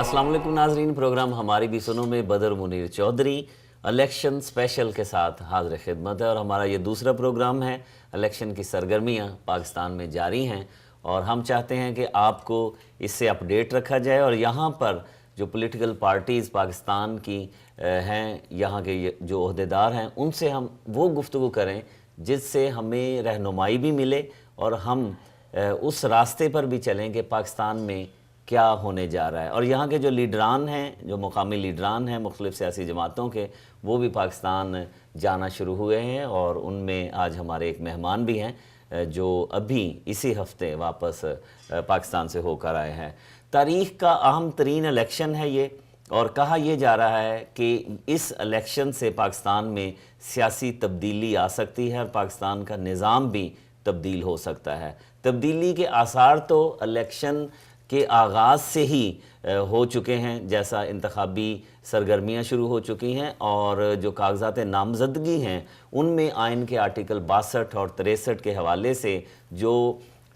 अस्सलाम वालेकुम नाजरीन, प्रोग्राम हमारी भी सुनो में बदर मुनीर चौधरी इलेक्शन स्पेशल के साथ हाजिर खिदमत है। और हमारा ये दूसरा प्रोग्राम है। इलेक्शन की सरगर्मियाँ पाकिस्तान में जारी हैं और हम चाहते हैं कि आपको इससे अपडेट रखा जाए और यहाँ पर जो पॉलिटिकल पार्टीज़ पाकिस्तान की हैं, यहाँ के जो ओहदेदार हैं, उनसे हम वो गुफ्तगू करें जिससे हमें रहनुमाई भी मिले और हम उस रास्ते पर भी चलें कि पाकिस्तान में क्या होने जा रहा है। और यहाँ के जो लीडरान हैं, जो मुकामी लीडरान हैं मुख्तलिफ़ सियासी जमातों के, वो भी पाकिस्तान जाना शुरू हुए हैं और उनमें आज हमारे एक मेहमान भी हैं जो अभी इसी हफ्ते वापस पाकिस्तान से होकर आए हैं। तारीख़ का अहम तरीन इलेक्शन है ये, और कहा यह जा रहा है कि इस इलेक्शन से पाकिस्तान में सियासी तब्दीली आ सकती है और पाकिस्तान का निज़ाम भी तब्दील हो सकता है। तब्दीली के आसार तो इलेक्शन के आगाज़ से ही हो चुके हैं, जैसा इंतखाबी सरगर्मियाँ शुरू हो चुकी हैं और जो कागजात नामज़दगी हैं उनमें आइन के आर्टिकल 62 और 63 के हवाले से जो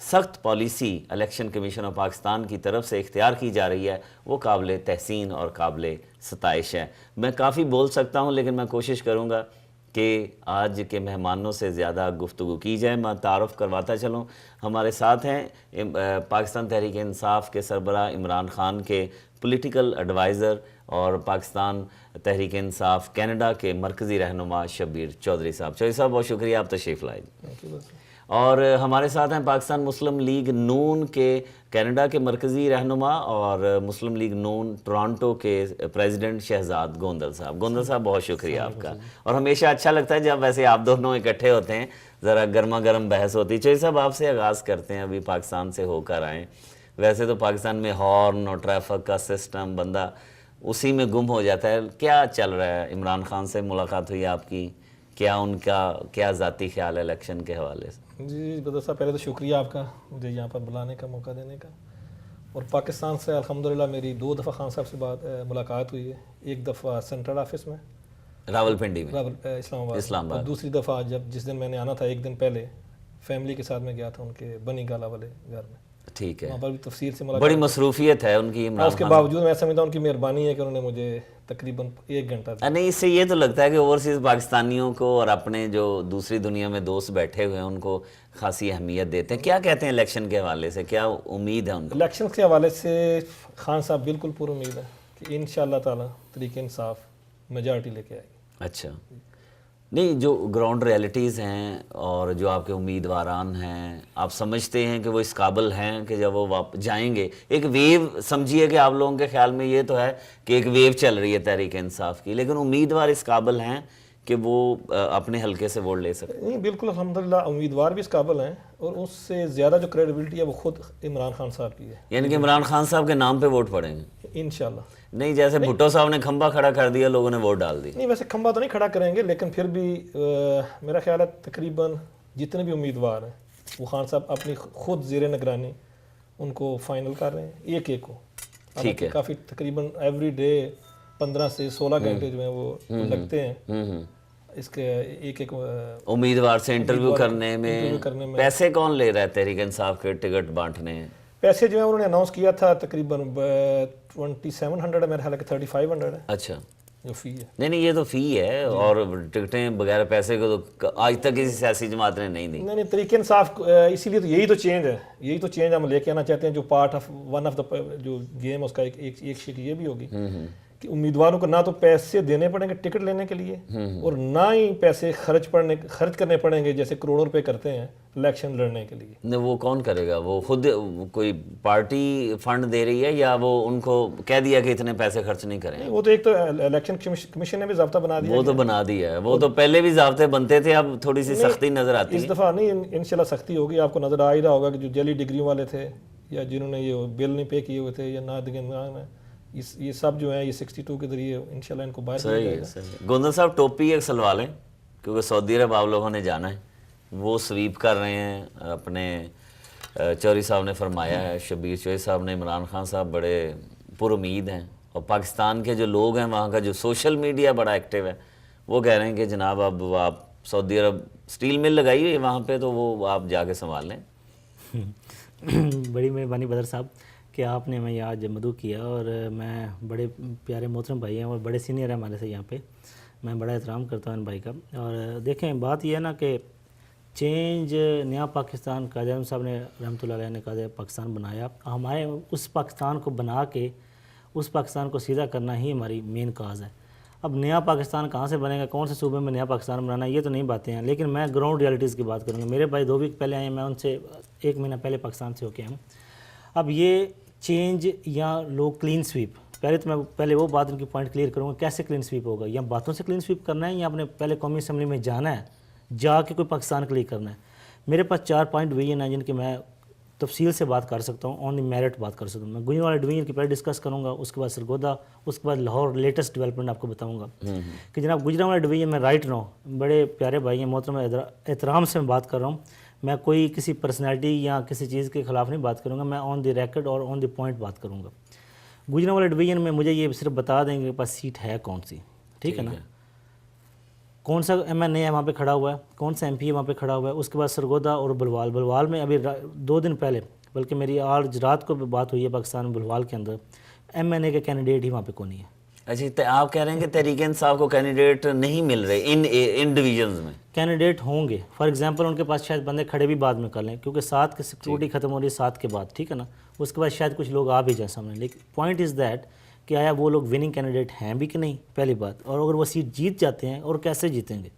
सख्त policy election commission of Pakistan की तरफ से इख्तियार की जा रही है वो काबिल तहसीन और काबिल सताइश है। मैं काफ़ी बोल सकता हूँ लेकिन मैं कोशिश करूँगा कि आज के मेहमानों से ज़्यादा गुफ्तगू की जाए। मैं तारुफ़ करवाता चलूँ, हमारे साथ हैं पाकिस्तान तहरीक इंसाफ के सरबराह इमरान ख़ान के पॉलिटिकल एडवाइज़र और पाकिस्तान तहरीक इंसाफ कनाडा के मरकज़ी रहनुमा शब्बीर चौधरी साहब। चौधरी साहब बहुत शुक्रिया, आप तशरीफ़ लाए। और हमारे साथ हैं पाकिस्तान मुस्लिम लीग नून के कनाडा के मरकज़ी रहनुमा और मुस्लिम लीग नून टोरंटो के प्रेसिडेंट शहजाद गोंदल साहब। गोंदल साहब बहुत शुक्रिया आपका। और हमेशा अच्छा लगता है जब वैसे आप दोनों इकट्ठे होते हैं, ज़रा गर्मा गर्म बहस होती है। चौधरी साहब आपसे आगाज़ करते हैं, अभी पाकिस्तान से होकर आएँ। वैसे तो पाकिस्तान में हॉर्न और ट्रैफिक का सिस्टम बंदा उसी में गुम हो जाता है। क्या चल रहा है? इमरान खान से मुलाकात हुई आपकी, क्या उनका क्या ज़ाती ख्याल है इलेक्शन के हवाले से? जी बदर साहब, पहले तो शुक्रिया आपका मुझे यहाँ पर बुलाने का मौका देने का। और पाकिस्तान से अल्हम्दुलिल्लाह मेरी 2 दफ़ा खान साहब से मुलाकात हुई है। एक दफ़ा सेंट्रल ऑफिस में रावलपिंडी में, इस्लामाबाद, और दूसरी दफ़ा जिस दिन मैंने आना था एक दिन पहले फैमिली के साथ मैं गया था उनके बनी गाला वाले घर में। ठीक है, वहाँ पर भी तफसील से मुलाकात, बड़ी मसरूफियत है उनकी। उसके बावजूद मैं समझता हूँ उनकी मेहरबानी है कि उन्होंने मुझे तकरीबन 1 घंटा नहीं, इससे ये तो लगता है कि ओवरसीज़ पाकिस्तानियों को और अपने जो दूसरी दुनिया में दोस्त बैठे हुए हैं उनको खासी अहमियत देते हैं। क्या कहते हैं इलेक्शन के हवाले से, क्या उम्मीद है उनको? इलेक्शन के हवाले से खान साहब बिल्कुल पूरी उम्मीद है कि इंशाअल्लाह ताला तहरीक इंसाफ मेजॉरिटी लेके आएगी। अच्छा, नहीं, जो ग्राउंड रियलिटीज़ हैं और जो आपके उम्मीदवारान हैं, आप समझते हैं कि वो इस काबिल हैं कि जब वो जाएंगे? एक वेव समझिए कि आप लोगों के ख्याल में ये तो है कि एक वेव चल रही है तहरीक इंसाफ की, लेकिन उम्मीदवार इस काबिल हैं कि वो अपने हल्के से वोट ले सकते? नहीं, बिल्कुल अल्हम्दुलिल्लाह उम्मीदवार भी इस काबिल हैं और उससे ज़्यादा जो क्रेडिबिलिटी है वो खुद इमरान खान साहब की है। यानी कि इमरान खान साहब के नाम पे वोट पड़ेंगे इंशाल्लाह। नहीं, जैसे भुट्टो साहब ने खंबा खड़ा कर दिया, लोगों ने वोट डाल दी। नहीं, वैसे खंबा तो नहीं खड़ा करेंगे, लेकिन फिर भी मेरा ख्याल है तकरीबन जितने भी उम्मीदवार हैं वो खान साहब अपनी खुद ज़ेर निगरानी उनको फाइनल कर रहे हैं एक एक को। ठीक है, काफ़ी तकरीबन एवरी डे 15 से 16 घंटे जो है वो लगते हैं इसके एक एक उम्मीदवार से इंटरव्यू करने में। पैसे कौन ले रहा है तहरीक इंसाफ के टिकट बांटने? पैसे जो है उन्होंने अनाउंस किया था तकरीबन 2700 है, मेरा ख्याल है कि 3500 है। अच्छा, जो फ़ी है। नहीं, ये तो फ़ी है और टिकटें बगैर पैसे को तो आज तक किसी सियासी जमात ने नहीं दी। नहीं, तरीके इंसाफ इसीलिए तो यही तो चेंज है, यही तो चेंज हम लेके आना चाहते हैं। जो part of one of the जो गेम उसका एक शीट ये भी होगी कि उम्मीदवारों को ना तो पैसे देने पड़ेंगे टिकट लेने के लिए और ना ही पैसे खर्च करने पड़ेंगे जैसे करोड़ों रुपए करते हैं इलेक्शन लड़ने के लिए। नहीं, वो कौन करेगा? वो खुद कोई पार्टी फंड दे रही है या वो उनको कह दिया कि इतने पैसे खर्च नहीं करें? वो तो एक तो इलेक्शन कमीशन ने भी ज़ाब्ता बना दिया। वो तो बना दिया है, वो तो पहले भी ज़ाब्ते बनते थे, अब थोड़ी सी सख्ती नज़र आती है। इस दफ़ा नहीं, इंशाल्लाह सख्ती होगी। आपको नज़र आ ही रहा होगा कि जो जली डिग्री वाले थे या जिन्होंने ये बिल नहीं पे किए हुए थे या ना दिए, ये सब जो है ये 62 के जरिए इंशाल्लाह इनको बाहर सही है। गोंदल साहब, टोपी एक सलवा लें क्योंकि सऊदी अरब आप लोगों ने जाना है, वो स्वीप कर रहे हैं अपने। चौधरी साहब ने फरमाया है, शब्बीर चौधरी साहब ने, इमरान खान साहब बड़े पुरुमीद हैं और पाकिस्तान के जो लोग हैं वहाँ का जो सोशल मीडिया बड़ा एक्टिव है, वो कह रहे हैं कि जनाब अब आप सऊदी अरब स्टील मिल लगाई हुई है वहाँ पे, तो वो आप जाके संभाल लें। बड़ी मेहरबानी बदर साहब। کہ آپ نے ہمیں آج مدعو کیا، اور میں بڑے پیارے محترم بھائی ہیں اور بڑے سینئر ہیں ہمارے سے یہاں پہ، میں بڑا احترام کرتا ہوں ان بھائی کا. اور دیکھیں بات یہ ہے نا کہ چینج نیا پاکستان قائد اعظم صاحب نے رحمۃ اللہ علیہ نے قائد پاکستان بنایا. ہمارے اس پاکستان کو بنا کے اس پاکستان کو سیدھا کرنا ہی ہماری مین کاز ہے. اب نیا پاکستان کہاں سے بنے گا، کون سے صوبے میں نیا پاکستان بنانا، یہ تو نہیں باتیں ہیں، لیکن میں گراؤنڈ ریالٹیز کی بات کروں گا. میرے بھائی 2 ویک پہلے آئے ہیں، میں ان سے 1 مہینہ پہلے پاکستان سے ہو کے آیا ہوں. اب یہ چینج یا لوگ کلین سویپ، پہلے وہ بات ان کی پوائنٹ کلیئر کروں گا کیسے کلین سویپ ہوگا. یا باتوں سے کلین سویپ کرنا ہے یا اپنے پہلے قومی اسمبلی میں جانا ہے، جا کے کوئی پاکستان کے لیے کرنا ہے. میرے پاس 4 پوائنٹ ویژن ہیں جن کے میں تفصیل سے بات کر سکتا ہوں، آن دی میرٹ بات کر سکتا ہوں. میں گجرانوالہ ڈویژن کی پہلے ڈسکس کروں گا، اس کے بعد سرگودا، اس کے بعد لاہور لیٹسٹ ڈیولپمنٹ آپ کو بتاؤں گا کہ جناب گجرانوالہ ڈویژن میں رائٹ نو بڑے پیارے بھائی ہیں، محترم احترام سے میں بات کر رہا ہوں. میں کوئی کسی پرسنالٹی یا کسی چیز کے خلاف نہیں بات کروں گا، میں آن دی ریکارڈ اور آن دی پوائنٹ بات کروں گا. گجرانوالہ ڈویژن میں مجھے یہ صرف بتا دیں کہ پاس سیٹ ہے کون سی، ٹھیک ہے نا، کون سا ایم این اے ہے وہاں پہ کھڑا ہوا ہے، کون سا ایم پی ہے وہاں پہ کھڑا ہوا ہے. اس کے بعد سرگودا اور بلوال میں ابھی 2 دن پہلے، بلکہ میری آج رات کو بھی بات ہوئی ہے پاکستان میں بلوال کے اندر ایم این اے کے کینڈیڈیٹ ہی وہاں پہ کون ہے. اچھا آپ کہہ رہے ہیں کہ تحریک انصاف کو کینڈیڈیٹ نہیں مل رہے ان ڈویژنز میں؟ کینڈیڈیٹ ہوں گے، فار ایگزامپل ان کے پاس شاید بندے کھڑے بھی بعد میں کر لیں، کیونکہ 7 کی سیکورٹی ختم ہو رہی ہے 7 کے بعد، ٹھیک ہے نا. اس کے بعد شاید کچھ لوگ آ بھی جائیں سامنے. لیکن پوائنٹ از دیٹ کہ آیا وہ لوگ وننگ کینڈیڈیٹ ہیں بھی کہ نہیں، پہلی بات. اور اگر وہ سیٹ جیت جاتے ہیں اور کیسے جیتیں گے؟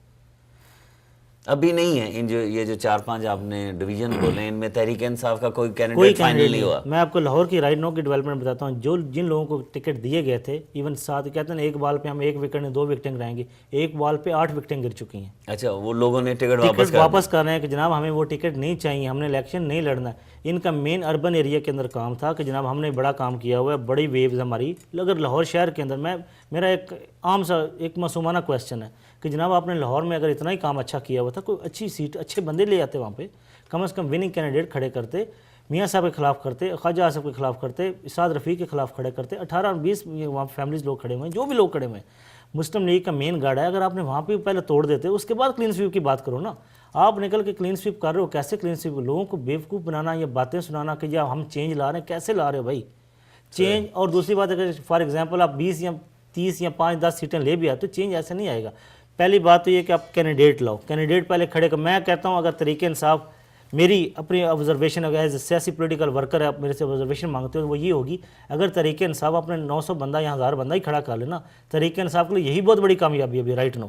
ابھی نہیں ہے یہ جو 4-5 آپ نے ڈویژن بولے ان میں تحریک انصاف کا کوئی کینڈیڈیٹ فائنل نہیں ہوا. میں آپ کو لاہور کی رائٹ نو کی ڈیولپمنٹ بتاتا ہوں. جن لوگوں کو ٹکٹ دیے گئے تھے، ایون 7 کہتے ہیں ایک بال پہ ہم 1 وکٹ 2 وکٹیں گرائیں گے، ایک بال پہ 8 وکٹیں گر چکی ہیں. اچھا وہ لوگوں نے ٹکٹ واپس کر رہے ہیں کہ جناب ہمیں وہ ٹکٹ نہیں چاہیے، ہم نے الیکشن نہیں لڑنا ہے. ان کا مین اربن ایریا کے اندر کام تھا کہ جناب ہم نے بڑا کام کیا ہوا ہے، بڑی ویوز ہماری. اگر لاہور شہر کے اندر میرا ایک عام سا ایک معصومانہ کویسچن ہے کہ جناب آپ نے لاہور میں اگر اتنا ہی کام اچھا کیا ہوا تھا، کوئی اچھی سیٹ اچھے بندے لے آتے وہاں پہ، کم از کم وننگ کینڈیڈیٹ کھڑے کرتے، میاں صاحب کے خلاف کرتے، خواجہ صاحب کے خلاف کرتے، اسعد رفیق کے خلاف کھڑے کرتے. 18-20 وہاں فیملیز لوگ کھڑے ہوئے ہیں، جو بھی لوگ کھڑے ہوئے ہیں. مسلم لیگ کا مین گارڈ ہے، اگر آپ نے وہاں پہ پہلے توڑ دیتے اس کے بعد کلین سویپ کی بات کرو نا. آپ نکل کے کلین سویپ کر رہے ہو، کیسے کلین سویپ؟ لوگوں کو بیوقوف بنانا یا باتیں سنانا کہ یا ہم چینج لا رہے ہیں، کیسے لا رہے ہو بھائی چینج؟ اور دوسری بات اگر فار ایگزامپل آپ 20 یا 30 یا 5-10 سیٹیں لے بھی آئے تو چینج ایسے نہیں آئے گا. پہلی بات تو یہ کہ آپ کینڈیڈیٹ لاؤ، کینڈیڈیٹ پہلے کھڑے کر. میں کہتا ہوں اگر تحریک انصاف، میری اپنی آبزرویشن اگر ایز اے سیاسی پولیٹیکل ورکر ہے، آپ میرے سے آبزرویشن مانگتے ہو، وہ یہ ہوگی اگر تحریک انصاف اپنے 900 بندہ یا 1000 بندہ ہی کھڑا کر لینا، تحریک انصاف کے لیے یہی بہت بڑی کامیابی ہے ابھی رائٹ نو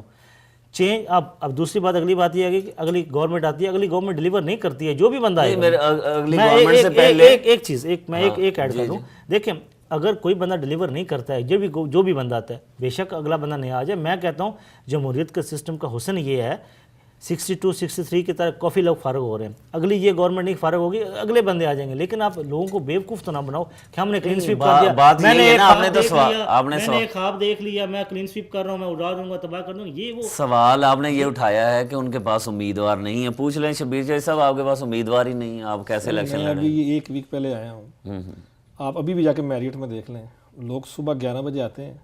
چینج. اب دوسری بات اگلی بات یہ ہے کہ اگلی گورنمنٹ آتی ہے، اگلی گورنمنٹ ڈیلیور نہیں کرتی ہے، جو بھی بندہ آئے ایک چیز میں ایک ایڈ کر دوں. دیکھیں اگر کوئی بندہ ڈیلیور نہیں کرتا ہے، جو بھی بندہ آتا ہے، بے شک اگلا بندہ نہیں آ جائے. میں کہتا ہوں جمہوریت کے سسٹم کا حسن یہ ہے 62-63 کی طرح کافی لوگ فارغ ہو رہے ہیں. اگلی یہ گورنمنٹ نہیں فارغ ہوگی، اگلے بندے آ جائیں گے. لیکن آپ لوگوں کو بیوقوف تو نہ بناؤ کہ ہم نے کلین سویپ کر دیا، میں نے ایک خواب دیکھ لیا، میں کلین سویپ کر رہا ہوں، میں اڑا دوں گا، تباہ کر دوں گا. یہ وہ سوال آپ نے یہ اٹھایا ہے کہ ان کے پاس امیدوار نہیں ہے. پوچھ لیں شبیر جی صاحب، آپ کے پاس امیدوار ہی نہیں ہے، آپ کیسے الیکشن لڑیں؟ میں ابھی 1 ویک پہلے آیا ہوں. آپ ابھی بھی جا کے میریٹ میں دیکھ لیں، لوگ صبح 11 بجے آتے ہیں،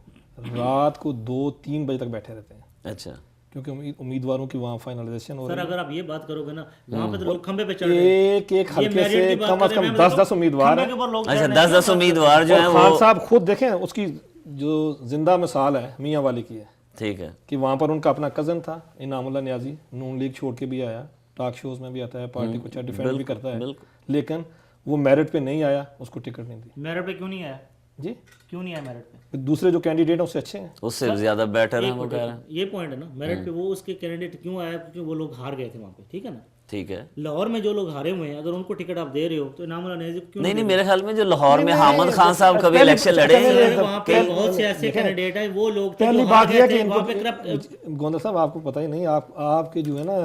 رات کو 2-3 بجے تک بیٹھے رہتے ہیں. اچھا کیونکہ امیدواروں کی وہاں فائنلائزیشن ہو رہی ہے. سر اگر آپ یہ بات کرو گے نا، وہاں پہ تو لوگ کھمبے پہ چڑھ رہے ہیں، ایک حلقے سے کم از کم 10-10 امیدوار ہیں. اچھا 10-10 امیدوار جو ہیں خان صاحب خود دیکھیں، اس کی جو زندہ مثال ہے میاں والی کی ہے، ٹھیک ہے، کہ وہاں پر ان کا اپنا کزن تھا انعام اللہ نیازی، نون لیگ چھوڑ کے بھی آیا، ٹاک شوز میں بھی آتا ہے، پارٹی کو اچھا ڈیفینڈ بھی کرتا ہے، لیکن وہ میرٹ پہ نہیں آیا، اس کو ٹکٹ نہیں دی. میرٹ پہ کیوں نہیں آیا جی؟ کیوں نہیں آیا میرٹ پہ؟ دوسرے جو کینڈیڈیٹ ہیں اس سے اچھے ہیں، اس سے زیادہ بیٹر ہیں وہ کہہ رہے ہیں. یہ پوائنٹ ہے نا میرٹ پہ. وہ اس کے کینڈیڈیٹ کیوں آیا؟ کیونکہ وہ لوگ ہار گئے تھے وہاں پہ، ٹھیک ہے نا. ٹھیک ہے، لاہور میں جو لوگ ہارے ہوئے ہیں اگر ان کو ٹکٹ آپ دے رہے ہو تو انعام اللہ نیازی کیوں نہیں میرے خیال میں جو لاہور میں حامد خان صاحب کبھی الیکشن لڑے ہیں، وہاں پہ بہت سے ایسے کینڈیڈیٹ ہیں وہ لوگ تھے پہلی جو بات ہار یہ گئے ہے تھے وہاں پہ کہ کرپٹ. گوندر صاحب آپ کو پتہ ہی نہیں، آپ کے جو ہے نا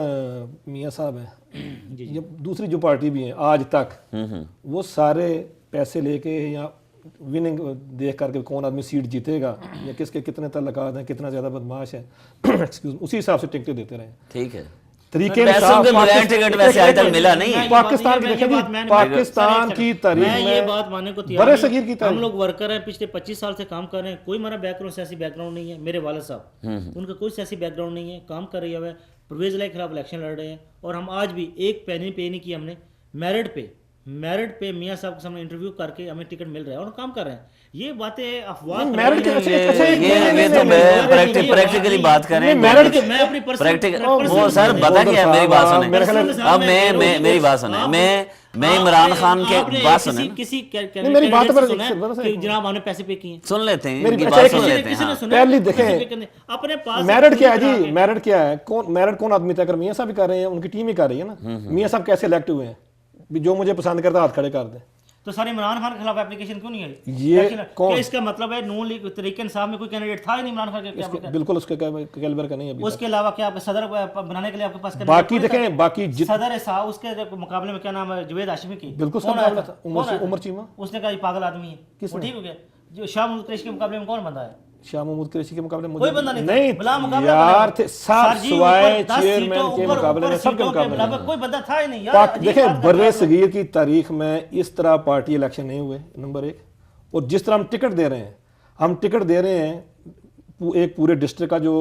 میاں صاحب ہیں، دوسری جو پارٹی بھی ہیں آج تک، وہ سارے پیسے لے کے یا وننگ دیکھ کر کے کون آدمی سیٹ جیتے گا یا کس کے کتنے تعلقات ہیں، کتنا زیادہ بدماش ہے، اسی حساب سے ٹکٹیں دیتے رہے. ٹھیک ہے، طریقے ٹکٹ ویسے آج تک ملا نہیں ہے. پاکستان کی تاریخ میں میں یہ بات ماننے کو تیار برے صغیر کی ہوں. ہم لوگ ورکر ہیں، پچھلے 25 سال سے کام کر رہے ہیں. کوئی ہمارا بیک گراؤنڈ سیاسی بیک گراؤنڈ نہیں ہے. میرے والد صاحب ان کا کوئی سیاسی بیک گراؤنڈ نہیں ہے، کام کر رہے ہوئے پرویز اللہ کے خلاف الیکشن لڑ رہے ہیں. اور ہم آج بھی ایک پینی پے نہیں کی ہم نے میرٹ پہ. मेरिट पे मियाँ साहब के सामने इंटरव्यू करके हमें टिकट मिल रहा है और काम कर रहे हैं। ये बातें अफवाह मेरिट के ये तो प्रैक्टिकली बात करें, मेरिट के मैं अपनी प्रैक्टिकल वो सर बता क्या, मेरी बात सुने, अब मैं मेरी बात सुने, मैं इमरान खान के बात सुने, किसी मेरी बात पर जनाब हमने पैसे पे किए, सुन लेते हैं, मेरी इनकी अच्छा, बात सुन लेते हैं। हाँ। पहले देखें अपने पास मेरिट क्या है जी, मेरिट क्या है, मेरिट कौन आदमी तय कर, मियाँ साहब भी कर रहे हैं, उनकी टीम ही कर रही है ना। मियाँ साहब कैसे इलेक्ट हुए हैं, जो मुझे पसंद करता हाथ खड़े कर दे। तो सर इमरान खान के खिलाफ एप्लीकेशन क्यों नहीं आई? ये कौन, क्या इसका मतलब है नून लीग तहरीक इंसाफ में कोई कैंडिडेट था ही नहीं इमरान खान के क्या? बिल्कुल उसके कैलिबर का नहीं है अभी। उसके अलावा क्या आप सदर बनाने के लिए आपके पास बाकी देखें, बाकी सदर है साहब, उसके मुकाबले में क्या नाम है, जुवेद हाशमी की, बिल्कुल कौन आया था? उमर चीमा, उसने कहा ये पागल आदमी है, वो ठीक हो गया। जो शाह महमूद कुरैशी के मुकाबले में कौन बंदा है? शाह महमूद कुरैशी के मुकाबले कोई बंदा नहीं नहीं भला मुकाबला यार थे, सब सर जी, सिवाय ऊपर 10 चेयरमैन सीटों, के ऊपर मुकाबले में, सबके सीटों के मुकाबले अलावा में। कोई बंदा था ही नहीं यार। अजीब देखें बात बर्रे करते हैं। सगीर की तारीख में इस तरह पार्टी इलेक्शन नहीं हुए, नंबर 1। और जिस तरह हम टिकट दे रहे हैं, हम टिकट दे रहे हैं एक पूरे डिस्ट्रिक्ट का जो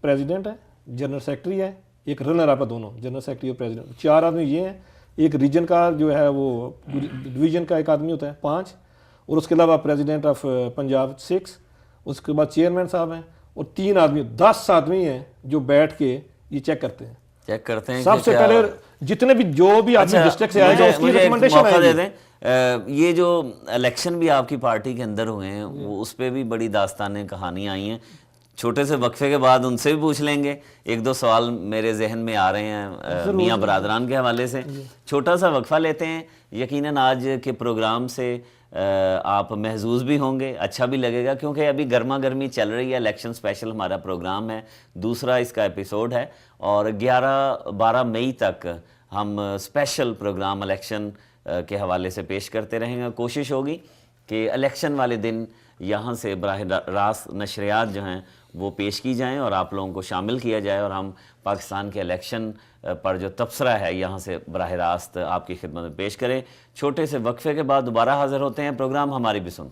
प्रेसिडेंट है, जनरल सेक्रेटरी है, एक रनर अप है, दोनों जनरल सेक्रेटरी और प्रेसिडेंट, 4 आदमी ये हैं, एक रीजन का जो है वो डिवीजन का एक आदमी होता है 5, और उसके अलावा प्रेसिडेंट ऑफ पंजाब 6, उसके बाद चेयरमैन साहब हैं, और 3 आदमी, 10 आदमी हैं जो बैठ के ये चेक करते हैं। चेक करते हैं सबसे पहले जितने भी जो भी आदमी डिस्ट्रिक्ट से आएगा उसकी रिकमेंडेशन आएगी। ये जो इलेक्शन भी आपकी पार्टी के अंदर हुए हैं, वो उस पर भी बड़ी दास्तानें कहानियाँ आई हैं। छोटे से वक्फे के बाद उनसे भी पूछ लेंगे, 1-2 सवाल मेरे जहन में आ रहे हैं मियाँ बरादरान के हवाले से। छोटा सा वक्फा लेते हैं, यकीनन आज के प्रोग्राम से आप महजूज भी होंगे, अच्छा भी लगेगा, क्योंकि अभी गर्मा गर्मी चल रही है। इलेक्शन स्पेशल हमारा प्रोग्राम है, दूसरा इसका एपिसोड है, और 11-12 मई तक हम स्पेशल प्रोग्राम इलेक्शन के हवाले से पेश करते रहेंगे। कोशिश होगी कि इलेक्शन वाले दिन यहाँ से बराह रास्त नशरियात जो हैं वो पेश की जाएं और आप लोगों को शामिल किया जाए, और हम पाकिस्तान के इलेक्शन पर जो तबसरा है यहाँ से बराह रास्त आपकी खिदमत में पेश करें। छोटे से वक्फे के बाद दोबारा हाज़िर होते हैं, प्रोग्राम हमारी भी सुन।